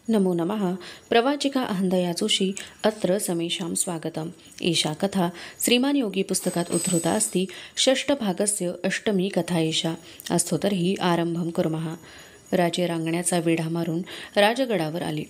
नमो नमः। प्रवाचिका अहंदया जोशी अत्र समेषां स्वागतम्। एषा कथा श्रीमान योगी पुस्तकात् उद्धृता अस्ति। षष्ठभागस्य अष्टमी कथा एषा। अस्तु तर्हि आरंभं कुर्मः। राजे रांगण्याचा वेढा मारून राजगडावर आले।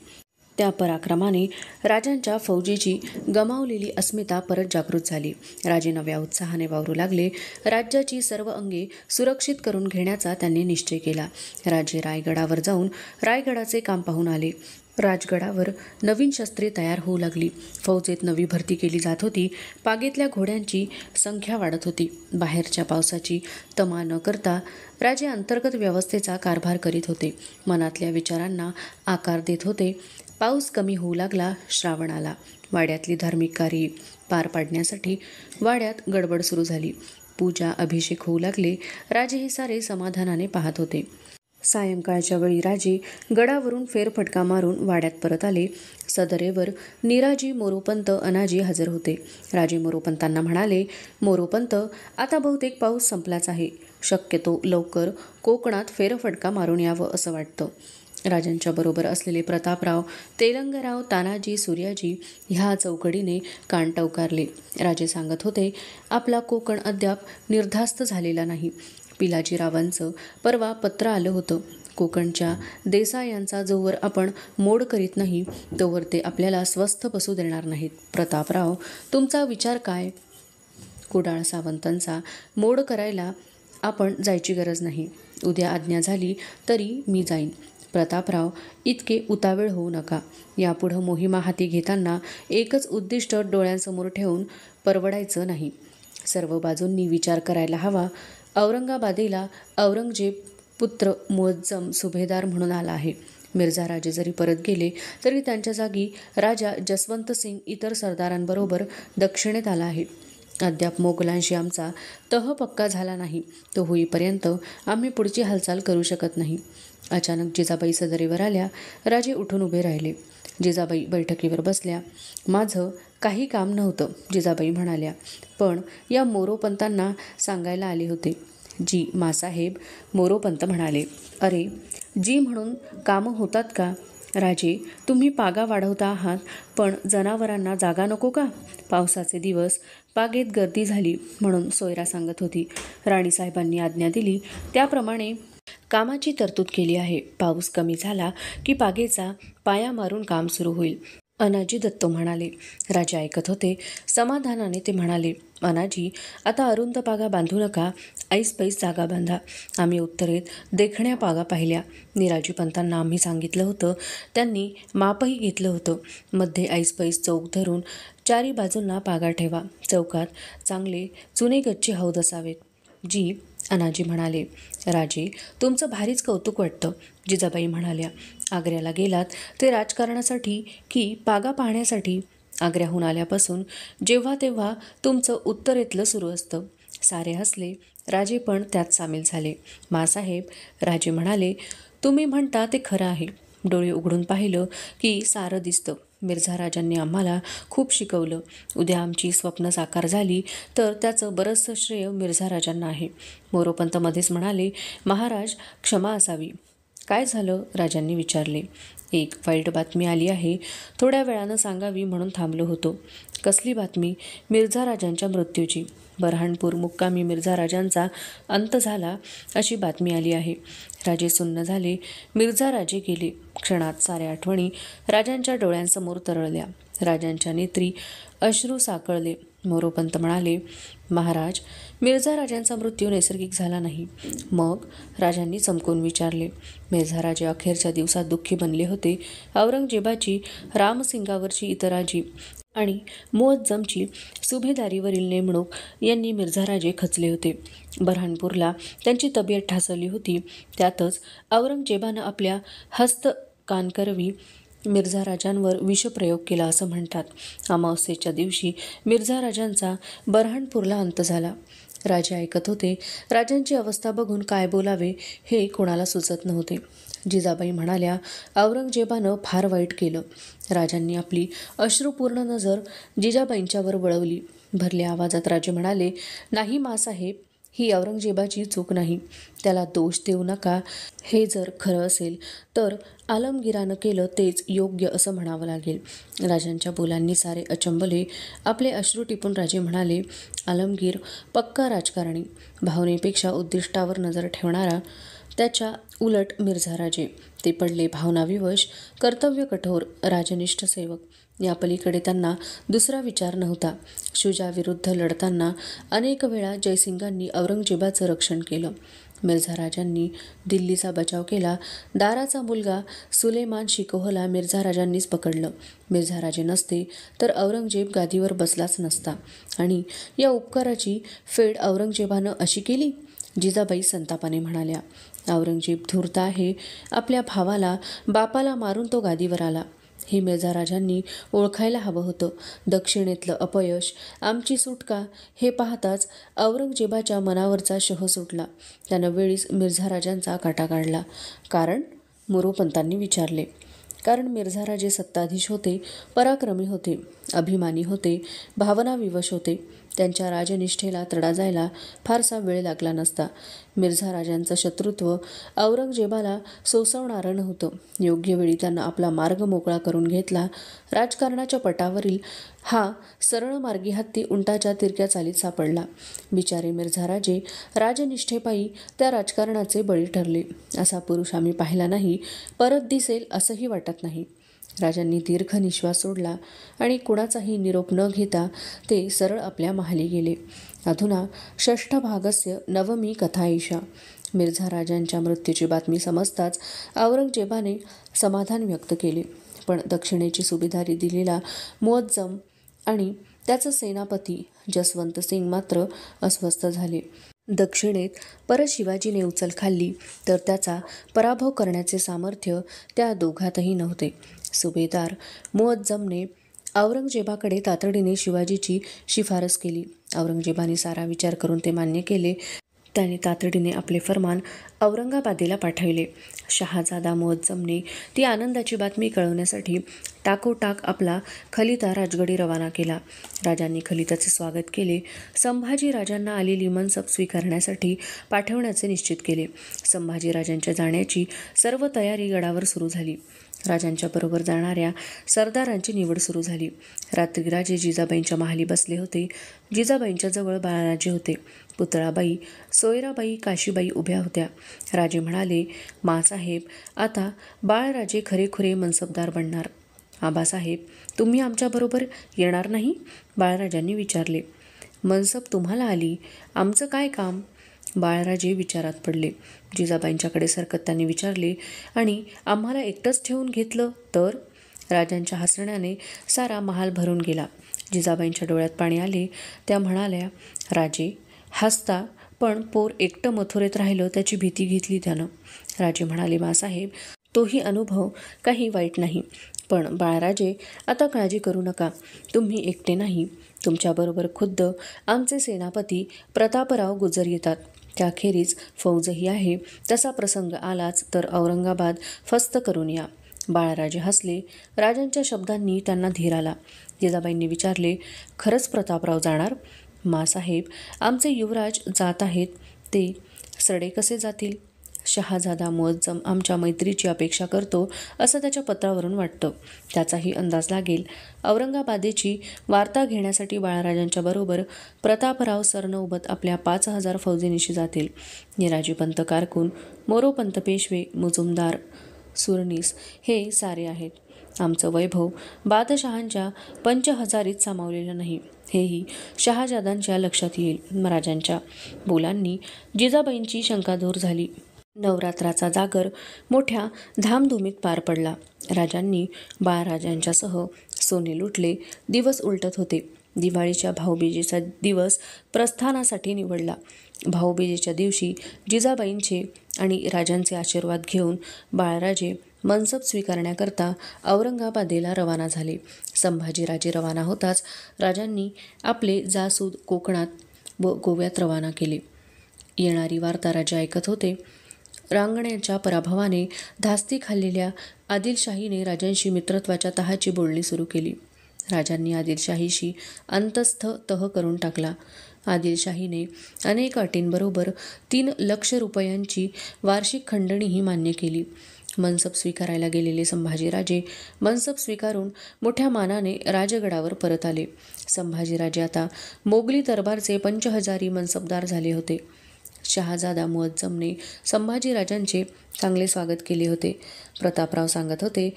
त्या पराक्रमाने राजांच्या फौजेची गमावलेली अस्मिता परत जागृत झाली। राजे नव्या उत्साहाने वावरू लागले। राज्याची सर्व अंगे सुरक्षित करून घेण्याचा त्यांनी निश्चय केला। राजे रायगडावर जाऊन रायगडाचे काम पाहून आले। राजगडावर नवीन शस्त्रे तयार होऊ लागली। फौजेत नवी भरती केली जात होती। पागेतल्या घोड्यांची संख्या वाढत होती। बाहेरच्या पावसाची तमा न करता राजे अंतर्गत व्यवस्थेचा कारभार करीत होते। मनातल्या विचारांना आकार देत होते। पाऊस कमी होऊ लागला। श्रावण आला। वाड्यातली धार्मिक कार्ये पार पाडण्यासाठी वाड्यात गडबड सुरू झाली। पूजा अभिषेक होऊ लागले। राजे हे सारे समाधानाने पाहत होते। सायंकाळच्या वेळी राजे गडावरून फेरफटका मारून वाड्यात परत आले। सदरेवर निराजी मोरोपंत अनाजी हजर होते। राजे मोरोपंतांना म्हणाले, मोरोपंत, आता बहुतेक पाऊस संपलाच आहे। शक्यतो लवकर कोकणात फेरफटका मारून यावं असं वाटतं। राजांच्या बरोबर असलेले प्रतापराव, तेलंगराव, तानाजी, सूर्याजी ह्या चौकडीने कान टवकारले। राजे सांगत होते, आपला कोकण अद्याप निर्धास्त झालेला नाही। पिलाजीरावांचं परवा पत्र आलं होतं। कोकणच्या देसायांचा जोवर आपण मोड करीत नाही तोवर ते आपल्याला स्वस्थ बसू देणार नाहीत। प्रतापराव, तुमचा विचार काय? कुडाळ सावंतांचा मोड करायला आपण जायची गरज नाही। उद्या आज्ञा झाली तरी मी जाईन। प्रतापराव, इतके उतावीळ होऊ नका। यापुढं मोहिमा हाती घेताना एकच उद्दिष्ट डोळ्यांसमोर ठेवून परवडायचं नाही। सर्व बाजूंनी विचार करायला हवा। औरंगाबादेला औरंगजेब पुत्र मुअज्जम सुभेदार म्हणून आला आहे। मिर्झा राजे जरी परत गेले तरी त्यांच्या जागी राजा जसवंत सिंग इतर सरदारांबरोबर दक्षिणेत आला आहे। अद्याप मोगलांशी आमचा तह पक्का झाला नाही। तो होईपर्यंत आम्ही पुढची हालचाल करू शकत नाही। अचानक जिजाबाई सदरेवर आल्या। राजे उठून उभे राहिले। जिजाबाई बैठकीवर बसल्या। माझं काही काम नव्हतं, जिजाबाई म्हणाल्या, पण या मोरोपंतांना सांगायला आले होते। जी मासाहेब, मोरोपंत म्हणाले. अरे, जी म्हणून कामं होतात का? राजे, तुम्ही पागा वाढवता आहात, पण जनावरांना जागा नको का? पावसाचे दिवस, पागेत गर्दी झाली म्हणून सोयरा सांगत होती। राणीसाहेबांनी आज्ञा दिली त्याप्रमाणे कामाची तरतूद केली आहे। पाऊस कमी झाला की पागेचा पाया मारून काम सुरू होईल, अनाजी दत्तो म्हणाले। राजे ऐकत होते। समाधानाने ते म्हणाले, अनाजी, आता अरुंद पागा बांधू नका, ऐसपैस जागा बांधा। आम्ही उत्तरेत देखण्या पागा पाहिल्या। निराजी पंतांना आम्ही सांगितलं होतं। त्यांनी मापही घेतलं होतं। मध्ये ऐसपैस चौक धरून चारी बाजूंना पागा ठेवा। चौकात चांगले चुने गच्ची हौद असावेत। जी, अनाजी म्हणाले. राजे, तुमचं भारीच कौतुक वाटतं, जिजाबाई म्हणाल्या. आग्र्याला गेलात ते राजकारणासाठी की पागा पाहण्यासाठी? आग्र्याहून आल्यापासून जेव्हा तेव्हा तुमचं उत्तरेतलं सुरू असतं। सारे हसले। राजे पण त्यात सामील झाले। मासाहेब, राजे म्हणाले, तुम्ही म्हणता ते खरं आहे। डोळे उघडून पाहिलं की सारं दिसतं। मिर्झा राजांनी आम्हाला खूप शिकवलं। उद्या आमची स्वप्न साकार झाली तर त्याचं बरंचसं श्रेय मिर्झा राजांना आहे। मोरोपंत मध्येच म्हणाले, महाराज, क्षमा असावी। काय झालं? राजांनी विचारले. एक वाईट बातमी आली आहे, थोड्या वेळानं सांगावी म्हणून थांबलो होतो। कसली बातमी? मिर्झा राजांच्या मृत्यूची। बऱ्हाणपूर मुक्कामी मिर्झा राजांचा अंत झाला अशी बातमी आली आहे। राजे सुन्न झाले। मिर्झा राजे गेले। क्षणात साऱ्या आठवणी राजांच्या डोळ्यांसमोर तरळल्या। राजांच्या नेत्री अश्रू साकळले। मोरोपंत म्हणाले, महाराज, मिर्झा राजांचा मृत्यू नैसर्गिक झाला नाही। मग? राजांनी चमकून विचारले. मिर्झा राजे अखेरच्या दिवसात दुःखी बनले होते। औरंगजेबाची, रामसिंगावरची इतराजी आणि मुअज्जमची सुभेदारीवरील नेमणूक यांनी मिर्झा राजे खचले होते। बऱ्हाणपूरला त्यांची तब्येत ढासळली होती। त्यातच औरंगजेबानं आपल्या हस्तकानकरवी मिर्झा राजांवर विषप्रयोग केला असं म्हणतात। अमावस्येच्या दिवशी मिर्झा राजांचा बऱ्हाणपूरला अंत झाला। राजे ऐकत होते। राजांची अवस्था बघून काय बोलावे हे कोणाला सुचत नव्हते। जिजाबाई म्हणाल्या, औरंगजेबानं फार वाईट केलं। राजांनी आपली अश्रुपूर्ण नजर जिजाबाईंच्यावर वळवली। भरल्या आवाजात राजे म्हणाले, नाही मासाहेब, ही औरंगजेबाची चूक नाही, त्याला दोष देऊ नका. हे जर खरं असेल तर आलमगीरानं केलं तेच योग्य असं म्हणावं लागेल. राजांच्या बोलांनी सारे अचंबले. आपले अश्रू टिपून राजे म्हणाले, आलमगीर पक्का राजकारणी, भावनेपेक्षा उद्दिष्टावर नजर ठेवणारा. त्याच्या उलट मिर्झा राजे, ते पडले भावनाविवश, कर्तव्य कठोर, राजनिष्ठ सेवक. या पलीकडे त्यांना दुसरा विचार नव्हता. शुजाविरुद्ध लढताना अनेक वेळा जयसिंगांनी औरंगजेबाचं रक्षण केलं. मिर्झा राजांनी दिल्लीचा बचाव केला. दाराचा मुलगा सुलेमान शिकोहला मिर्झा राजांनीच पकडलं. मिर्झा राजे नसते तर औरंगजेब गादीवर बसलाच नसता. आणि या उपकाराची फेड औरंगजेबानं अशी केली? जिजाबाई संतापाने म्हणाल्या. औरंगजेब धूर्त आहे. आपल्या भावाला, बापाला मारून तो गादीवर आला. हे मिर्झा राजांनी ओळखायला हवं होतं. दक्षिणेतलं अपयश, आमची सुटका हे पाहताच औरंगजेबाच्या मनावरचा शह सुटला. त्यानं वेळीच मिर्झा राजांचा काटा काढला. कारण? मोरोपंतांनी विचारले. कारण मिर्झा राजे सत्ताधीश होते, पराक्रमी होते, अभिमानी होते, भावनाविवश होते. त्यांच्या राजनिष्ठेला तडा जायला फारसा वेळ लागला नसता. मिर्झा राजांचं शत्रुत्व औरंगजेबाला सोसवणारं नव्हतं. योग्य वेळी त्यांना आपला मार्ग मोकळा करून घेतला. राजकारणाच्या पटावरील हा सरळ मार्गी हत्ती उंटाच्या तिरक्या चालीत सापडला. बिचारे मिर्झा राजे राजनिष्ठेपायी त्या राजकारणाचे बळी ठरले. असा पुरुष आम्ही पाहिला नाही, परत दिसेल असंही वाटत नाही. राजांनी दीर्घ निश्वास सोडला आणि कुणाचाही निरोप न घेता ते सरळ आपल्या महाली गेले. अधुना षष्ठभागस्य नवमी कथा एषा. मिर्झा राजांच्या मृत्यूची बातमी समजताच औरंगजेबाने समाधान व्यक्त केले. पण दक्षिणेची सुभेदारी दिलेला मुअज्जम आणि त्याचा सेनापती जसवंत सिंग मात्र अस्वस्थ झाले. दक्षिणेत परत शिवाजीने उचल खाल्ली तर त्याचा पराभव करण्याचे सामर्थ्य त्या दोघातही नव्हते. सुभेदार मुअज्जमने औरंगजेबाकडे तातडीने शिवाजीची शिफारस केली. औरंगजेबाने सारा विचार करून ते मान्य केले. त्याने तातडीने आपले फर्मान औरंगाबादेला पाठविले. शहाजादा मुअज्जमने ती आनंदाची बातमी कळवण्यासाठी टाकोटाक आपला खलिता राजगडी रवाना केला. राजांनी खलिताचे स्वागत केले. संभाजी राजांना आलेली मनसब स्वीकारण्यासाठी पाठवण्याचे निश्चित केले. संभाजी राजांच्या जाण्याची सर्व तयारी गडावर सुरू झाली. राजांच्या बरोबर जाणाऱ्या सरदारांची निवड सुरू झाली. रात्री राजे जिजाबाईंच्या महाली बसले होते. जिजाबाईंच्या जवळ बाळराजे होते. पुतळाबाई, सोयराबाई, काशीबाई उभ्या होत्या. राजे म्हणाले, मासाहेब, आता बाळराजे खरेखुरे मनसबदार बनणार. आबासाहेब, तुम्ही आमच्याबरोबर येणार नाही? बाळराजांनी विचारले. मनसब तुम्हाला आली, आमचं काय काम? बाळराजे विचारात पडले. जिजाबाईंच्याकडे सरकत त्यांनी विचारले, आणि आम्हाला एकटंच ठेवून घेतलं तर? राजांच्या हसण्याने सारा महाल भरून गेला. जिजाबाईंच्या डोळ्यात पाणी आले. त्या म्हणाल्या, राजे हसता, पण पोर एकटं मथुरेत राहिलं त्याची भीती घेतली त्यानं. राजे म्हणाले, मासाहेब, तोही अनुभव काही वाईट नाही. पण बाळराजे, आता काळजी करू नका. तुम्ही एकटे नाही. तुमच्याबरोबर खुद्द आमचे सेनापती प्रतापराव गुजर येतात. त्याखेरीज फौजही आहे. तसा प्रसंग आलाच तर औरंगाबाद फस्त करून या. बाळराजे हसले. राजांच्या शब्दांनी त्यांना धीर आला. जिजाबाईंनी विचारले, खरंच प्रतापराव जाणार? मासाहेब, आमचे युवराज जात आहेत. ते सडे कसे जातील? शहाजादा मुअज्जम आमच्या मैत्रीची अपेक्षा करतो असं त्याच्या पत्रावरून वाटतं. त्याचाही अंदाज लागेल. औरंगाबादेची वार्ता घेण्यासाठी बाळराजांच्या बरोबर प्रतापराव सरनौबत आपल्या 5,000 फौजेनिशी जातील. निराजीपंत कारकून, मोरोपंत पेशवे, मुजुमदार, सुरनीस हे सारे आहेत. आमचं वैभव बादशहांच्या 5,000ीत सामावलेलं नाही, हेही शहाजादांच्या लक्षात येईल. राजांच्या बोलांनी जिजाबाईंची शंका दूर झाली. नवरात्राचा जागर मोठ्या धामधुमीत पार पडला. राजांनी बाळराजांच्यासह सोने लुटले. दिवस उलटत होते. दिवाळीच्या भाऊबीजेचा दिवस प्रस्थानासाठी निवडला. भाऊबीजेच्या दिवशी जिजाबाईंचे आणि राजांचे आशीर्वाद घेऊन बाळराजे मनसब स्वीकारण्याकरता औरंगाबादेला रवाना झाले. संभाजीराजे रवाना होताच राजांनी आपले जासूद कोकणात व गोव्यात रवाना केले. येणारी वार्ता राजे ऐकत होते. रांगण्याच्या पराभवाने धास्ती खाल्लेल्या आदिलशाहीने राजांशी मित्रत्वाच्या तहाची बोलणी सुरू केली. राजांनी आदिलशाहीशी अंतस्थ तह करून टाकला. आदिलशाहीने अनेक अटींबरोबर 3 लाख रुपयांची वार्षिक खंडणीही मान्य केली. मनसब स्वीकारायला गेलेले संभाजीराजे मनसब स्वीकारून मोठ्या मानाने राजगडावर परत आले. संभाजीराजे आता मोगली दरबारचे 5000 मनसबदार झाले होते. शहाजादा मुअज्जमने संभाजीराजांचे चांगले स्वागत केले होते. प्रतापराव सांगत होते,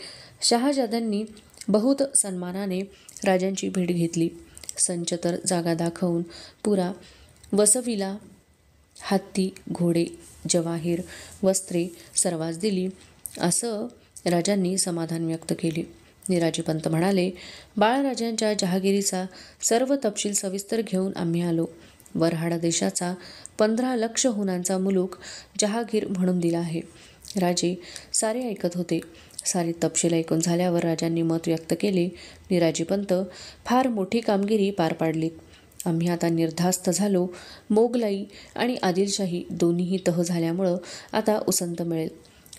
शहाजाद्यांनी बहुत सन्मानाने राजांची भेट घेतली. संच तर जागा दाखवून पुरा वसविला. हत्ती, घोडे, जवाहीर, वस्त्रे सर्वांस दिली, असं राजांनी समाधान व्यक्त केले. निराजीपंत म्हणाले, बाळराजांच्या जहागिरीचा सर्व तपशील सविस्तर घेऊन आम्ही आलो. वऱ्हाड देशाचा 15 लाख हुनांचा मुलूक जहागीर म्हणून दिला आहे. राजे सारे ऐकत होते. सारी तपशील ऐकून झाल्यावर राजांनी मत व्यक्त केले, निराजीपंत फार मोठी कामगिरी पार पाडलीत. आम्ही आता निर्धास्त झालो. मोगलाई आणि आदिलशाही दोन्हीही तह झाल्यामुळं आता उसंत मिळेल.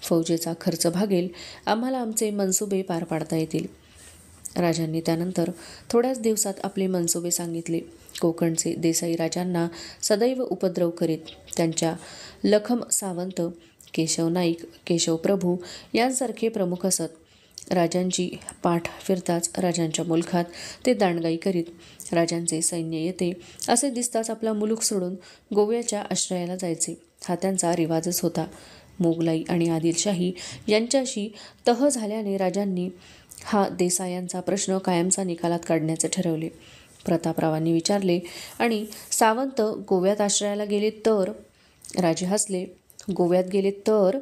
फौजेचा खर्च भागेल. आम्हाला आमचे मनसुबे पार पाडता येतील. राजांनी त्यानंतर थोड्याच दिवसात आपले मनसुबे सांगितले. कोकणचे देसाई राजांना सदैव उपद्रव करीत. त्यांच्या लखम सावंत, केशव नाईक, केशव प्रभू यांसारखे प्रमुख असत. राजांची पाठ फिरताच राजांच्या मुलखात ते दांडगाई करीत. राजांचे सैन्य येते असे दिसताच आपला मुलूक सोडून गोव्याच्या आश्रयाला जायचे. हा त्यांचा रिवाजच होता. मोगलाई आणि आदिलशाही यांच्याशी तह झाल्याने राजांनी हा देसायांचा प्रश्न कायमचा निकालात काढण्याचे ठरवले. प्रतापरावांनी विचारले, आणि सावंत गोव्यात आश्रयाला गेले तर? राजे हसले. गोव्यात गेले तर?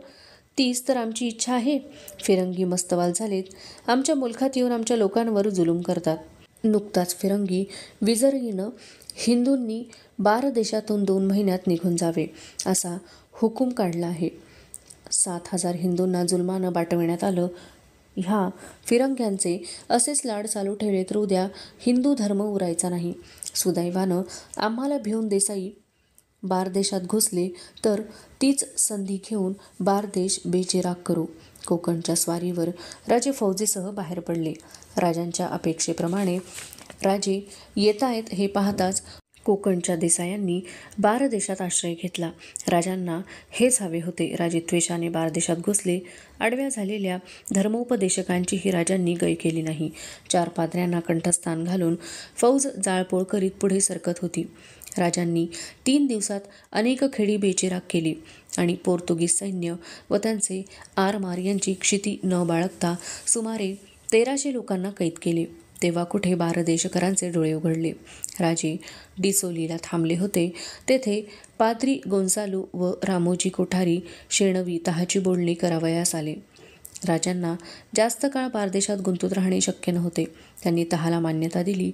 तीच तर आमची इच्छा आहे. फिरंगी मस्तवाल झालेत. आमच्या मुलखात येऊन आमच्या लोकांवर जुलूम करतात. नुकताच फिरंगी विजयीनं हिंदूंनी 12 देशातून 2 महिन्यात निघून जावे असा हुकूम काढला आहे. 7,000 हिंदूंना जुलमानं बाटविण्यात आलं. ह्या फिरंग्यांचे असेच लाड चालू ठेवले तर उद्या हिंदू धर्म उरायचा नाही. सुदैवानं आम्हाला भिवून देसाई बारदेशात घुसले तर तीच संधी घेऊन बारदेश बेचिराग करू. कोकणच्या स्वारीवर राजे फौजेसह बाहेर पडले. राजांच्या अपेक्षेप्रमाणे राजे येतायत हे पाहताच कोकणच्या देसायांनी बारदेशात आश्रय घेतला. राजांना हेच हवे होते. राजे त्वेषाने बारदेशात घुसले. आडव्या झालेल्या धर्मोपदेशकांचीही राजांनी गय केली नाही. 4 पाद्र्यांना कंठस्थान घालून फौज जाळपोळ करीत पुढे सरकत होती. राजांनी 3 दिवसात अनेक खेडी बेचिराग केली आणि पोर्तुगीज सैन्य व त्यांचे आरमार यांची क्षिती न बाळगता सुमारे 1300 लोकांना कैद केले. तेव्हा कुठे बारदेशकरांचे डोळे उघडले. राजे डिसोलीला थांबले होते. तेथे पाद्री गोन्सालू व रामोजी कोठारी शेणवी तहाची बोलणी करावयास आले. राजांना जास्त काळ बारदेशात गुंतून राहणे शक्य नव्हते. त्यांनी तहाला मान्यता दिली.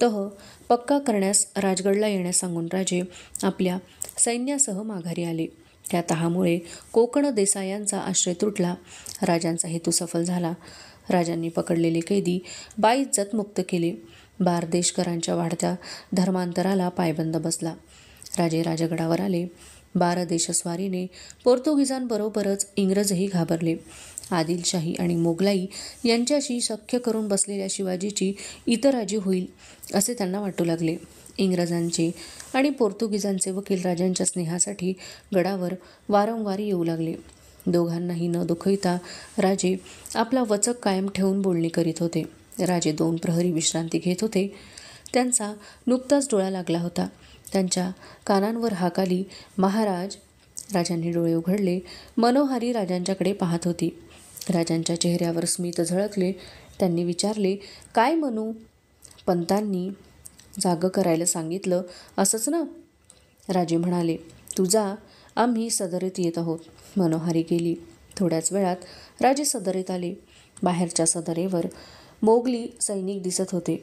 तह पक्का करण्यास राजगडला येण्यास सांगून राजे आपल्या सैन्यासह माघारी आले. त्या तहामुळे कोकण देसायांचा आश्रय तुटला. राजांचा हेतू सफल झाला. राजांनी पकडलेले कैदी बाइज्जत मुक्त केले. बारदेशकरांच्या वाढत्या धर्मांतराला पायबंद बसला. राजे राजगडावर आले. बारदेशस्वारीने पोर्तुगीजांबरोबरच इंग्रजही घाबरले. आदिलशाही आणि मोगलाई यांच्याशी सख्य करून बसलेल्या शिवाजीची इतराजी होईल असे त्यांना वाटू लागले. इंग्रजांचे आणि पोर्तुगीजांचे वकील राजांच्या स्नेहासाठी गडावर वारंवार येऊ लागले. दोघांनाही न दुखविता राजे आपला वचक कायम ठेवून बोलणी करीत होते. राजे 2 प्रहरी विश्रांती घेत होते. त्यांचा नुकताच डोळा लागला होता. त्यांच्या कानांवर हाक आली, महाराज. राजांनी डोळे उघडले. मनोहारी राजांच्याकडे पाहत होती. राजांच्या चेहऱ्यावर स्मित झळकले. त्यांनी विचारले, काय म्हणू? पंतांनी जागं करायला सांगितलं असंच ना? राजे म्हणाले, तू जा, आम्ही सदरेत येत आहोत. मनोहारी गेली. थोड्याच वेळात राजे सदरेत आले. बाहेरच्या सदरेवर मोगली सैनिक दिसत होते.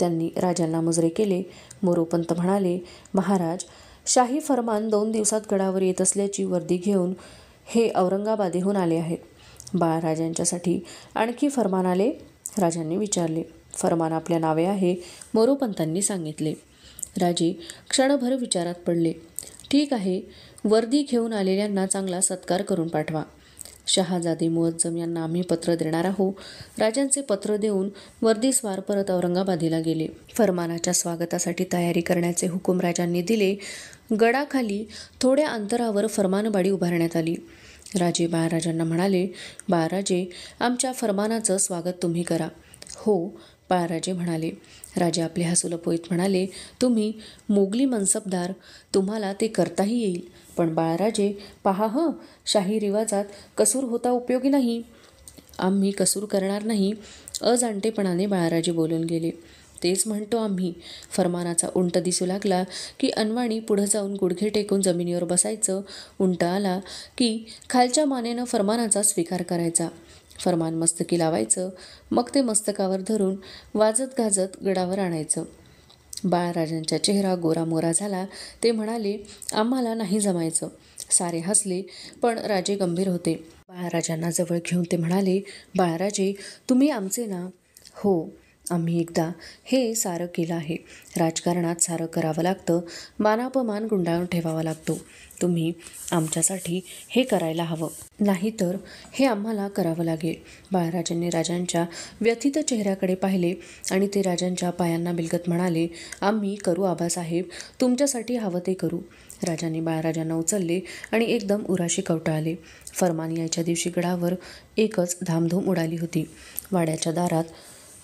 त्यांनी राजांना मुजरे केले. मोरोपंत म्हणाले, महाराज, शाही फरमान 2 दिवसात गडावर येत असल्याची वर्दी घेऊन हे औरंगाबादेहून आले आहेत. बाळराजांच्यासाठी आणखी फरमान आले? राजांनी विचारले. फरमान आपल्या नावे आहे, मोरोपंतांनी सांगितले. राजे क्षणभर विचारात पडले. ठीक आहे, वर्दी घेऊन आलेल्यांना चांगला सत्कार करून पाठवा. शहाजादे मुअज्जम यांना आम्ही पत्र देणार आहोत. राजांचे पत्र देऊन वर्दीस्वार परत औरंगाबादीला गेले. फरमानाच्या स्वागतासाठी तयारी करण्याचे हुकूम राजांनी दिले. गडाखाली थोड्या अंतरावर फरमानबाडी उभारण्यात आली. राजे बाळराजांना म्हणाले, बाळराजे, आमच्या फरमानाचं स्वागत तुम्ही करा. हो, बाळराजे म्हणाले. राजे आपले हसू लपवीत म्हणाले, तुम्ही मोगली मनसबदार, तुम्हाला ते करताही येईल. पण बाळराजे, पहा शाही रिवाजात कसूर होता उपयोगी नाही. आम्ही कसूर करणार नाही, अजाणतेपणाने बाळराजे बोलून गेले. तेच म्हणतो आम्ही. फरमानाचा उंट दिसू लागला की अनवाणी पुढं जाऊन गुडघे टेकून जमिनीवर बसायचं. उंट आला की खालच्या मानेनं फरमानाचा स्वीकार करायचा. फरमान मस्तकी लावायचं. मग ते मस्तकावर धरून वाजत गाजत गडावर आणायचं. बाळराजांचा चेहरा गोरामोरा झाला. ते म्हणाले, आम्हाला नाही जमायचं. सारे हसले, पण राजे गंभीर होते. बाळराजांना जवळ घेऊन ते म्हणाले, बाळराजे, तुम्ही आमचे ना? हो, आम्ही एकदा हे सारं केलं आहे. राजकारणात सारं करावं लागतं, मानापमान गुंडाळून ठेवावा लागतो. तुम्ही आमच्यासाठी हे करायला हवं, नाहीतर हे आम्हाला करावं लागेल. बाळराजांनी राजांच्या व्यथित चेहऱ्याकडे पाहिले आणि ते राजांच्या पायांना बिलगत म्हणाले, आम्ही करू आबासाहेब, तुमच्यासाठी हवं ते करू. राजांनी बाळराजांना उचलले आणि एकदम उराशी कवटाळले. फरमान यायच्या दिवशी गडावर एकच धामधूम उडाली होती. वाड्याच्या दारात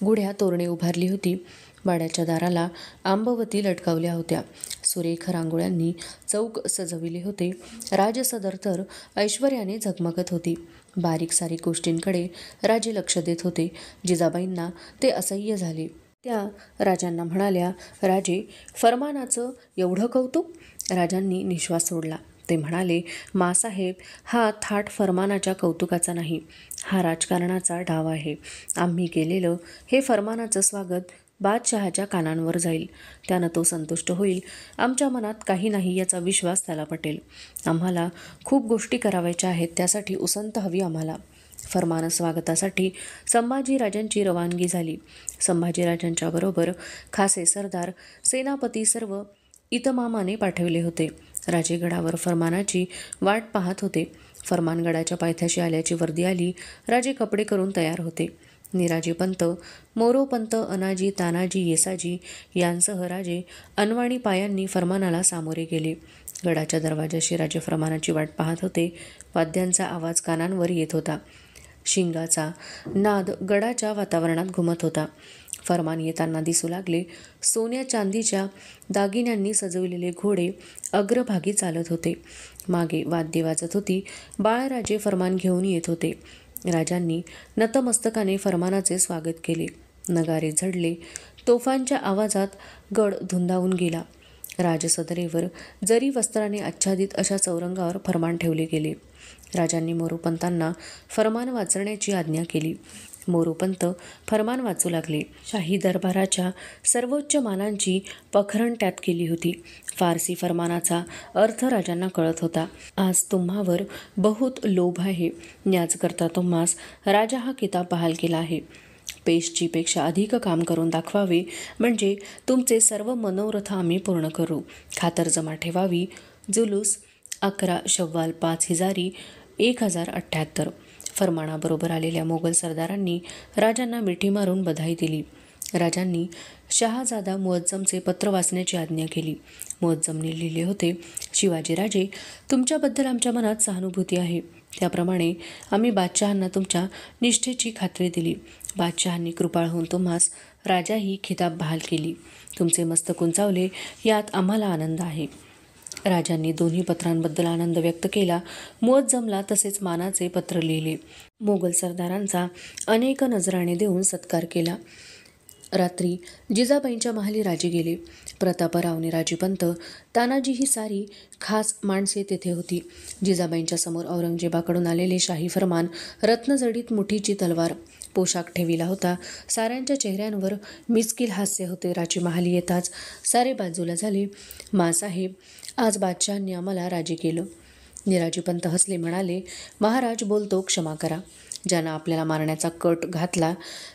गुढ्या तोरणे उभारली होती. वाड्याच्या दाराला आंबवती लटकावल्या होत्या. सुरेख रांगोळ्यांनी चौक सजविले होते. राजसदर तर ऐश्वर्याने झगमगत होती. बारीक सारीक गोष्टींकडे राजे लक्ष देत होते. जिजाबाईंना ते असह्य झाले. त्या राजांना म्हणाल्या, राजे, फरमानाचं एवढं कौतुक? राजांनी निश्वास सोडला. ते म्हणाले, मासाहेब, हा थाट फरमानाच्या कौतुकाचा नाही, हा राजकारणाचा डाव आहे. आम्ही केलेलं हे फरमानाचं स्वागत बादशहाच्या कानांवर जाईल. त्यानं तो संतुष्ट होईल. आमच्या मनात काही नाही याचा विश्वास त्याला पटेल. आम्हाला खूप गोष्टी करावयाच्या आहेत, त्यासाठी उसंत हवी आम्हाला. फरमान स्वागतासाठी संभाजीराजांची रवानगी झाली. संभाजीराजांच्या बरोबर खासे सरदार, सेनापती सर्व इतमामाने पाठवले होते. राजे गडावर फरमानाची वाट पाहत होते. फरमान गडाच्या पायथ्याशी आल्याची वर्दी आली. राजे कपडे करून तयार होते. निराजी पंत, मोरोपंत, अनाजी, तानाजी, येसाजी यांसह राजे अनवाणी पायांनी फरमानाला सामोरे गेले. गडाच्या दरवाजाशी राजे फरमानाची वाट पाहत होते. वाद्यांचा आवाज कानांवर येत होता. शिंगाचा नाद गडाच्या वातावरणात घुमत होता. फरमान येताना दिसू लागले. सोन्या चांदीच्या दागिन्यांनी सजवलेले घोडे अग्रभागी चालत होते. मागे वाद्ये वाजत होती. बाळराजे फरमान घेऊन येत होते. राजांनी नतमस्तकाने फरमानाचे स्वागत केले. नगारे झडले. तोफांच्या आवाजात गड धुंदावून गेला. राजसदरेवर जरी वस्त्राने आच्छादित अशा चौरंगावर फरमान ठेवले गेले. राजांनी मोरोपंतांना फरमान वाचण्याची आज्ञा केली. मोरोपंत फरमान वाचू लागले. शाही दरबाराच्या सर्वोच्च मानांची पखरण त्यात केली होती. फारसी फरमानाचा अर्थ राजांना कळत होता. आज तुम्हावर बहुत लोभ आहे. न्याजकरता तुम्हास राजा हा किताब बहाल केला आहे. पेशची पेक्षा अधिक काम करून दाखवावे, म्हणजे तुमचे सर्व मनोरथ आम्ही पूर्ण करू. खातर जमा ठेवावी. जुलूस 11 शव्वाल 5 हिजारी 1078. फरमानाबरोबर आलेल्या मोगल सरदारांनी राजांना मिठी मारून बधाई दिली. राजांनी शहाजादा मुअज्जमचे पत्र वाचण्याची आज्ञा केली. मुअज्जमने लिहिले होते, शिवाजीराजे, तुमच्याबद्दल आमच्या मनात सहानुभूती आहे. त्याप्रमाणे आम्ही बादशहांना तुमच्या निष्ठेची खात्री दिली. बादशहांनी कृपाळ होऊन तुम्हास राजा ही खिताब बहाल केली. तुमचे मस्तक उंचावले, यात आम्हाला आनंद आहे. राजांनी दोन्ही पत्रांबद्दल आनंद व्यक्त केला. मुअज्जमला तसेच मानाचे पत्र लिहिले. मोगल सरदारांचा अनेक नजराणे देऊन सत्कार केला. रात्री जिजाबाईंच्या महाली राजे गेले. प्रतापराव, निराजीपंत, तानाजी ही सारी खास माणसे तेथे होती. जिजाबाईंच्या समोर औरंगजेबाकडून आलेले शाही फरमान, रत्नजडीत मुठीची तलवार, पोशाख ठेविला होता. साऱ्यांच्या चेहऱ्यांवर मिचकील हास्य होते. राजे महाली येताच सारे बाजूला झाले. मासाहेब, आज बादशहांनी आम्हाला राजे केलं. निराजीपंत हसले, म्हणाले, महाराज बोलतो, क्षमा करा. ज्यानं आपल्याला मारण्याचा कट घातला,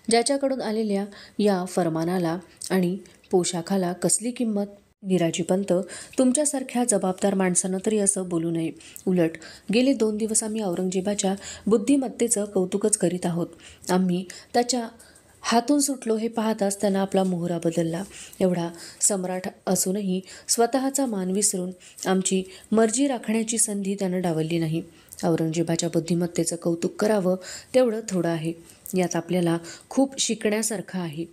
ज्याच्याकडून आलेल्या या फरमानाला आणि पोशाखाला कसली किंमत. निराजीपंत, तुमच्यासारख्या जबाबदार माणसानं तरी असं बोलू नये. उलट गेले 2 दिवस आम्ही औरंगजेबाच्या बुद्धिमत्तेचं कौतुकच करीत आहोत. आम्ही त्याच्या हातून सुटलो हे पाहताच त्यानं आपला मोहरा बदलला. एवढा सम्राट असूनही स्वतःचा मान विसरून आमची मर्जी राखण्याची संधी त्यानं डावलली नाही. औरंगजेबाच्या बुद्धिमत्तेचं कौतुक करावं तेवढं थोडं आहे. यात आपल्याला खूप शिकण्यासारखं आहे.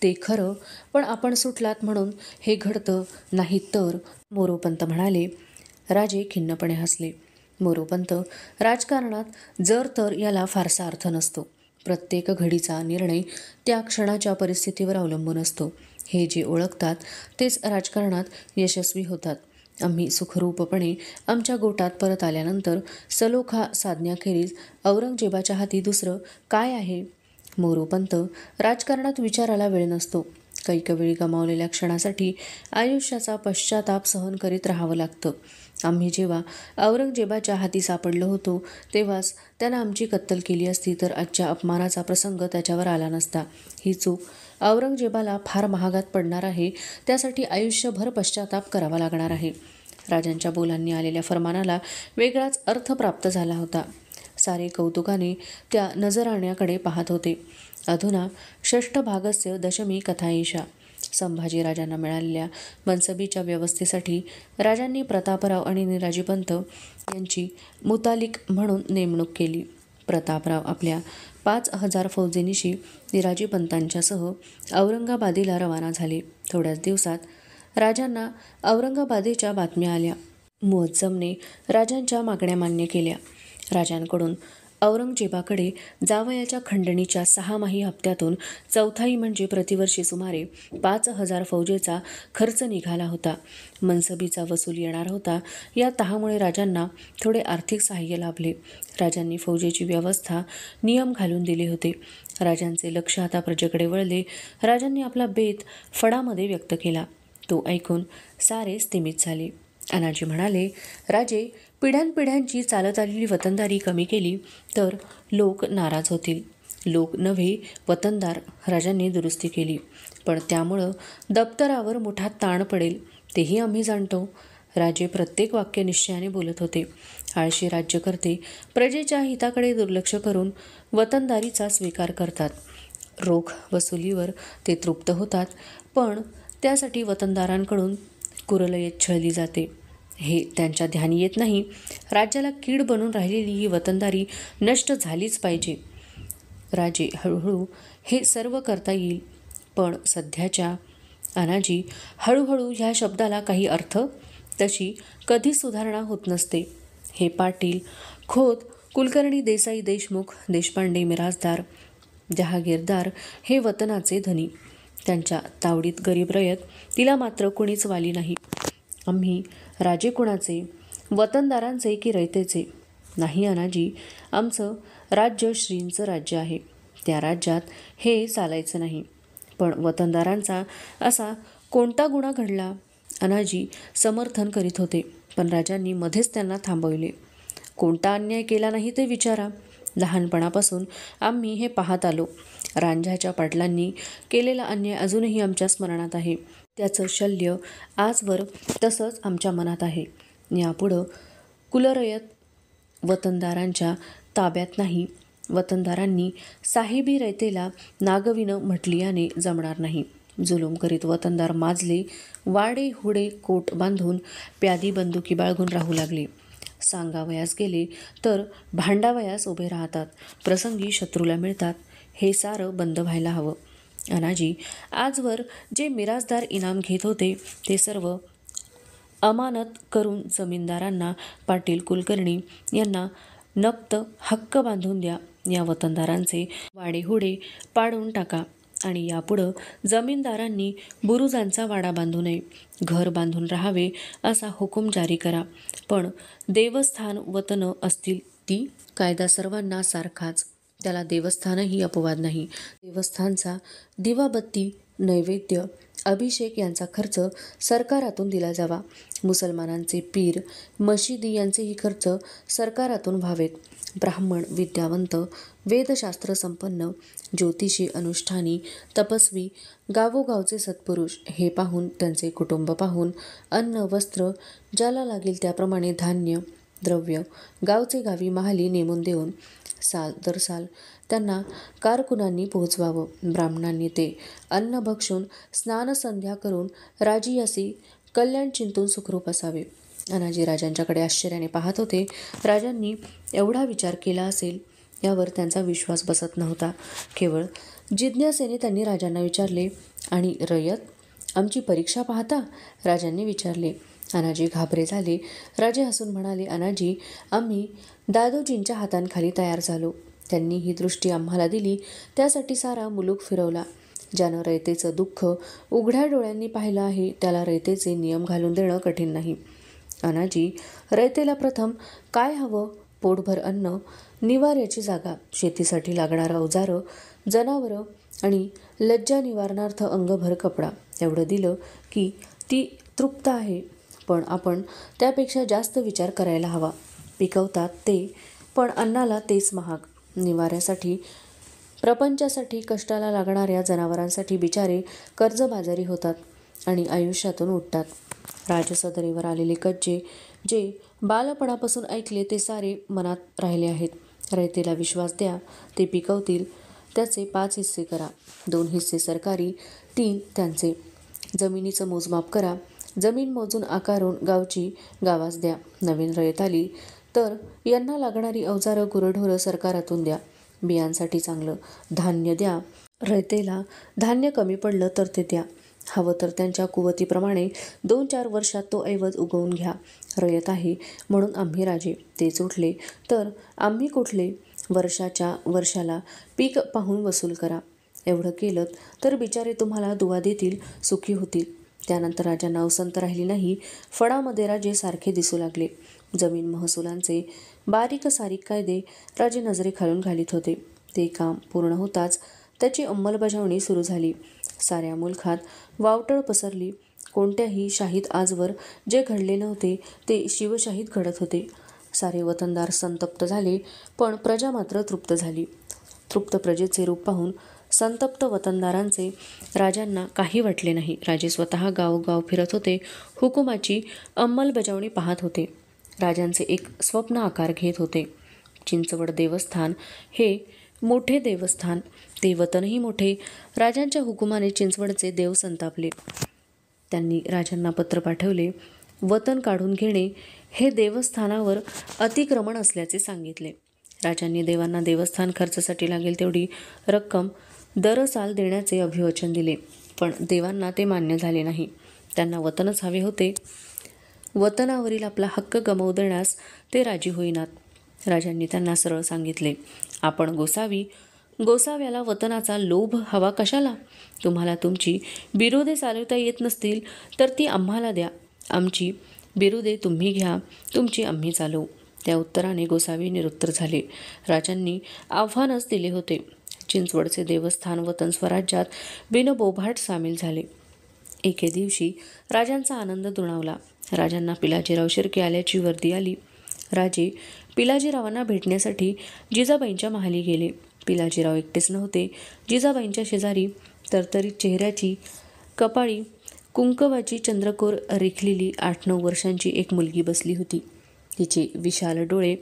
ते खरं, पण आपण सुटलात म्हणून हे घडतं नाही तर, मोरोपंत म्हणाले. राजे खिन्नपणे हसले. मोरोपंत, राजकारणात जर तर याला फारसा अर्थ नसतो. प्रत्येक घडीचा निर्णय त्या क्षणाच्या परिस्थितीवर अवलंबून असतो. हे जे ओळखतात तेच राजकारणात यशस्वी होतात. आम्ही सुखरूपपणे आमच्या गोटात परत आल्यानंतर सलोखा साधण्याखेरीज औरंगजेबाच्या हाती दुसरं काय आहे? मोरोपंत, राजकारणात विचाराला वेळ नसतो. कैकवेळी गमावलेल्या क्षणासाठी आयुष्याचा पश्चाताप सहन करीत राहावं लागतं. आम्ही जेव्हा औरंगजेबाच्या हाती सापडलो होतो तेव्हाच त्यानं आमची कत्तल केली असती तर आजच्या अपमानाचा प्रसंग त्याच्यावर आला नसता. ही चूक औरंगजेबाला फार महागात पडणार आहे. त्यासाठी आयुष्यभर पश्चाताप करावा लागणार आहे. राजांच्या बोलांनी आलेल्या फरमानाला वेगळाच अर्थ प्राप्त झाला होता. सारे कौतुकाने त्या नजराण्याकडे पाहत होते. अधुना षष्ठभागस्य दशमी कथा एषा. संभाजीराजांना मिळालेल्या मनसबीच्या व्यवस्थेसाठी राजांनी प्रतापराव आणि निराजीपंत यांची मुतालिक म्हणून नेमणूक केली. प्रतापराव आपल्या 5,000 फौजेनिशी निराजीपंतांच्यासह औरंगाबादेला रवाना झाले. थोड्याच दिवसात राजांना औरंगाबादेच्या बातम्या आल्या. मुअज्जमने राजांच्या मागण्या मान्य केल्या. राजांकडून औरंगजेबाकडे जावयाच्या खंडणीच्या 6माही हप्त्यातून चौथाई म्हणजे प्रतिवर्षी सुमारे 5,000 फौजेचा खर्च निघाला होता. मनसबीचा वसूल येणार होता. या तहामुळे राजांना थोडे आर्थिक सहाय्य लाभले. राजांनी फौजेची व्यवस्था नियम घालून दिले होते. राजांचे लक्ष आता प्रजेकडे वळले. राजांनी आपला बेत फडामध्ये व्यक्त केला. तो ऐकून सारे स्तिमित झाले. अनाजी म्हणाले, राजे, पिढ्यानपिढ्यांची चालत आलेली वतनदारी कमी केली तर लोक नाराज होतील. लोक नव्हे, वतनदार. राजांनी दुरुस्ती केली. पण त्यामुळं दप्तरावर मोठा ताण पडेल, तेही आम्ही जाणतो. राजे प्रत्येक वाक्य निश्चयाने बोलत होते. आळशी राज्यकर्ते प्रजेच्या हिताकडे दुर्लक्ष करून वतनदारीचा स्वीकार करतात. रोख वसुलीवर ते तृप्त होतात, पण त्यासाठी वतनदारांकडून कुरलयत छळली जाते. हे त्यांच्या ध्यानी येत नाही. राज्याला कीड बनून राहिलेली ही वतनदारी नष्ट झालीच पाहिजे. राजे, हळूहळू हे सर्व करता येईल, पण सध्याच्या. अनाजी, हळूहळू ह्या शब्दाला काही अर्थ? तशी कधी सुधारणा होत नसते. हे पाटील, खोत, कुलकर्णी, देसाई, देशमुख, देशपांडे, मिरासदार, जहागीरदार हे वतनाचे धनी. त्यांच्या तावडीत गरीब रयत, तिला मात्र कुणीच वाली नाही. आम्ही राजे कुणाचे? वतनदारांचे की रयतेचे? नाही अनाजी, आमचं राज्य श्रींचं राज्य आहे. त्या राज्यात हे चालायचं नाही. पण वतनदारांचा असा कोणता गुन्हा घडला? अनाजी समर्थन करीत होते, पण राजांनी मध्येच त्यांना थांबवले. कोणता अन्याय केला नाही ते विचारा. लहानपणापासून आम्ही हे पाहत आलो. रांझ्याच्या पाटलांनी केलेला अन्याय अजूनही आमच्या स्मरणात आहे. त्याचं शल्य आजवर तसंच आमच्या मनात आहे. यापुढं कुलरयत वतनदारांच्या ताब्यात नाही. वतनदारांनी साहेबी रयतेला नागविणं म्हटलियाने जमणार नाही. जुलूम करीत वतनदार माजले, वाडे हुडे कोट बांधून प्यादी बंदुकी बाळगून राहू लागले. सांगावयास गेले तर भांडावयास उभे राहतात. प्रसंगी शत्रूला मिळतात. हे सारं बंद व्हायला हवं. अनाजी, आजवर जे मिरासदार इनाम घेत होते ते सर्व अमानत करून जमीनदारांना, पाटील, कुलकर्णी यांना नक्त हक्क बांधून द्या. या वतनदारांचे वाडेहुडे पाडून टाका आणि यापुढं जमीनदारांनी बुरुजांचा वाडा बांधू नये, घर बांधून राहावे असा हुकूम जारी करा. पण देवस्थान वतनं असतील ती कायदा सर्वांना सारखाच. त्याला देवस्थानही अपवाद नाही. देवस्थानचा दिवाबत्ती नैवेद्य, अभिषेक यांचा खर्च सरकारातून दिला जावा. मुसलमानांचे पीर, मशिदी यांचेही खर्च सरकारातून व्हावेत. ब्राह्मण, विद्यावंत, वेदशास्त्र संपन्न, ज्योतिषी, अनुष्ठानी, तपस्वी, गावोगावचे सत्पुरुष हे पाहून, त्यांचे कुटुंब पाहून, अन्न, वस्त्र, ज्याला लागेल त्याप्रमाणे धान्य, द्रव्य गावचे गावी महाली नेमून देऊन साल दर साल त्यांना कारकुनांनी पोहोचवावं. ब्राह्मणांनी ते अन्न भक्षून स्नानसंध्या करून राजियासी कल्याण चिंतून सुखरूप असावे. अनाजी राजांच्याकडे आश्चर्याने पाहत होते. राजांनी एवढा विचार केला असेल यावर त्यांचा विश्वास बसत नव्हता. केवळ जिज्ञासेने त्यांनी राजांना विचारले, आणि रयत, आमची परीक्षा पाहता? राजांनी विचारले. अनाजी घाबरे झाले. राजे हसून म्हणाले, अनाजी, आम्ही दादोजींच्या हातांखाली तयार झालो. त्यांनी ही दृष्टी आम्हाला दिली, त्यासाठी सारा मुलूक फिरवला. ज्यानं रयतेचं दुःख उघड्या डोळ्यांनी पाहिलं आहे त्याला रयतेचे नियम घालून देणं कठीण नाही. अनाजी, रयतेला प्रथम काय हवं? पोटभर अन्न, निवाऱ्याची जागा, शेतीसाठी लागणारं अवजारं, जनावरं आणि लज्जा निवारणार्थ अंगभर कपडा. एवढं दिलं की ती तृप्त आहे. पण आपण त्यापेक्षा जास्त विचार करायला हवा. पिकवतात ते, पण अन्नाला तेच महाग. निवाऱ्यासाठी, प्रपंचासाठी कष्टाला लागणाऱ्या जनावरांसाठी बिचारे कर्जबाजारी होतात आणि आयुष्यातून उठतात. राजसदरेवर आलेले कज्जे जे बालपणापासून ऐकले ते सारे मनात राहिले आहेत. रयतेला विश्वास द्या, ते पिकवतील. त्याचे 5 हिस्से करा, 2 हिस्से सरकारी, 3 त्यांचे. जमिनीचं मोजमाप करा, जमीन मोजून आकारून गावची गावास द्या. नवीन रयत आली तर यांना लागणारी अवजारं, गुरंढोरं सरकारातून द्या. बियांसाठी चांगलं धान्य द्या. रयतेला धान्य कमी पडलं तर ते द्या. हवं तर त्यांच्या कुवतीप्रमाणे 2-4 वर्षात तो ऐवज उगवून घ्या. रयत आहे म्हणून आम्ही राजे. तेच उठले तर आम्ही कुठले? वर्षाच्या वर्षाला पीक पाहून वसूल करा. एवढं केलं तर बिचारे तुम्हाला दुवा देतील, सुखी होतील. त्यानंतर राजांना उसंत राहिली नाही. फडामध्ये राजे सारखे दिसू लागले. जमीन महसुलांचे बारीक सारीक कायदे राजे नजरेखालून घालीत होते. ते काम पूर्ण होताच त्याची अंमलबजावणी सुरू झाली. साऱ्या मुलखात वावटळ पसरली. कोणत्याही शाहीत आजवर जे घडले नव्हते ते शिवशाहीत घडत होते. सारे वतनदार संतप्त झाले, पण प्रजा मात्र तृप्त झाली. तृप्त प्रजेचे रूप पाहून संतप्त वतनदारांचे राजांना काही वाटले नाही. राजे स्वतः गावोगाव फिरत होते, हुकुमाची अंमलबजावणी पाहत होते. राजांचे एक स्वप्न आकार घेत होते. चिंचवड देवस्थान हे मोठे देवस्थान, ते वतनही मोठे. राजांच्या हुकुमाने चिंचवडचे देव संतापले. त्यांनी राजांना पत्र पाठवले. वतन काढून घेणे हे देवस्थानावर अतिक्रमण असल्याचे सांगितले. राजांनी देवांना देवस्थान खर्चासाठी लागेल तेवढी रक्कम दरसाल देण्याचे अभिवचन दिले, पण देवांना ते मान्य झाले नाही. त्यांना वतनच हवे होते. वतनावरील आपला हक्क गमावू देण्यास ते राजी होईनात. राजांनी त्यांना सरळ सांगितले, आपण गोसावी, गोसाव्याला वतनाचा लोभ हवा कशाला? तुम्हाला तुमची बिरुदे चालवता येत नसतील तर ती आम्हाला द्या. आमची बिरुदे तुम्ही घ्या, तुमची आम्ही चालवू. त्या उत्तराने गोसावी निरुत्तर झाले. राजांनी आव्हानच दिले होते. चिंचवडचे देवस्थान वतन स्वराज्यात बिनबोभाट सामील झाले. एके दिवशी राजांचा आनंद दुणावला. राजांना पिलाजीराव शिर्के आल्याची वर्दी आली. राजे पिलाजीरावांना भेटण्यासाठी जिजाबाईंच्या महाली गेले. पिलाजीराव एकटेच नव्हते. जिजाबाईंच्या शेजारी तरतरीत चेहऱ्याची, कपाळी कुंकवाची चंद्रकोर रेखलेली 8-9 वर्षांची एक मुलगी बसली होती. तिचे विशाल डोळे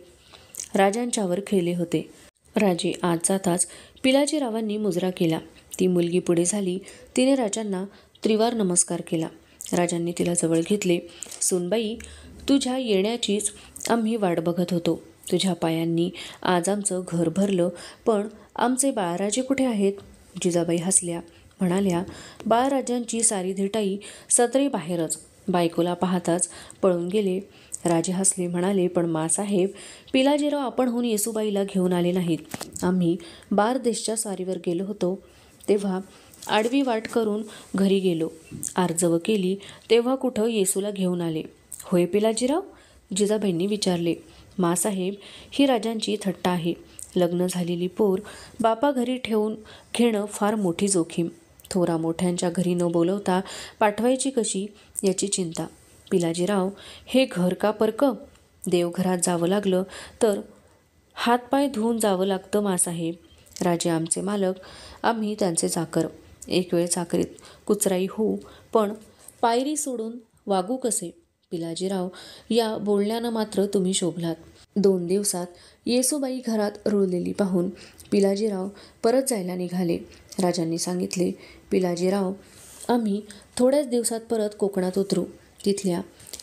राजांच्यावर खेळले होते. राजे आत जाताच पिलाजीरावांनी मुजरा केला. ती मुलगी पुढे झाली. तिने राजांना त्रिवार नमस्कार केला. राजांनी तिला जवळ घेतले. सूनबाई, तुझ्या येण्याचीच आम्ही वाट बघत होतो. तुझ्या पायांनी आज आमचं घर भरलं, पण आमचे बाळराजे कुठे आहेत? जिजाबाई हसल्या, म्हणाल्या, बाळराजांची सारी धिटाई सत्रे बाहेरच. बायकोला पाहताच पळून गेले. राजे हसले, म्हणाले, पण मासाहेब, पिलाजीराव आपणहून येसूबाईला घेऊन आले नाहीत. आम्ही बारदेशच्या स्वारीवर गेलो होतो तेव्हा आडवी वाट करून घरी गेलो. आर्जव केली तेव्हा कुठं येसूला घेऊन आले. होय पिलाजीराव? जिजाबाईंनी विचारले. मासाहेब, ही राजांची थट्टा आहे. लग्न झालेली पोर बापा घरी ठेवून घेणं फार मोठी जोखीम. थोरा मोठ्यांच्या घरी न बोलवता पाठवायची कशी याची चिंता. पिलाजीराव, हे घर का परकं? देवघरात जावं लागलं तर हातपाय धुवून जावं लागतं मासाहेब. राजे आमचे मालक, आम्ही त्यांचे चाकर. एक वेळ चाकरीत कुचराई होऊ, पण पायरी सोडून वागू कसे? पिलाजीराव, या बोलण्यानं मात्र तुम्ही शोभलात. 2 दिवसात येसूबाई घरात रुळलेली पाहून पिलाजीराव परत जायला निघाले. राजांनी सांगितले, पिलाजीराव, आम्ही थोड्याच दिवसात परत कोकणात उतरू. तिथल्या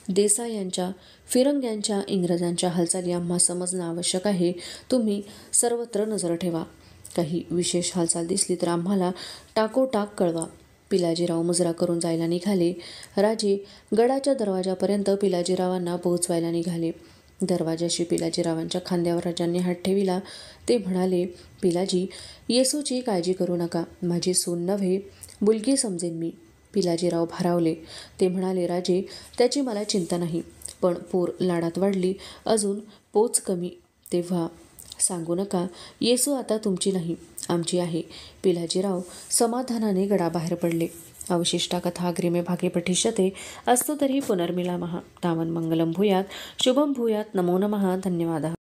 देसायांच्या, फिरंग्यांच्या, इंग्रजांच्या हालचाली आम्हा समजणं आवश्यक आहे. तुम्ही सर्वत्र नजर ठेवा. काही विशेष हालचाल दिसली तर आम्हाला टाकोटाक कळवा. पिलाजीराव मुजरा करून जायला निघाले. राजे गडाच्या दरवाजापर्यंत पिलाजीरावांना पोहोचवायला निघाले. दरवाजाशी पिलाजीरावांच्या खांद्यावर राजांनी हात ठेविला. ते म्हणाले, पिलाजी, येसूची काळजी करू नका. माझी सून नव्हे, मुलगी समजेन मी. पिलाजीराव भारावले. ते म्हणाले, राजे, त्याची मला चिंता नाही, पण पोर लाडात वाढली, अजून पोच कमी, तेव्हा सांगू नका. येसू आता तुमची नाही, आमची आहे. पिलाजीराव समाधानाने गडाबाहेर पडले. अवशिष्टा कथा अग्रिमे भागे पठिष्यते. अस्तु तर्हि पुनर्मिलामः. तावन् मङ्गलं भूयात्, शुभं भूयात्. नमो नमः. धन्यवादः.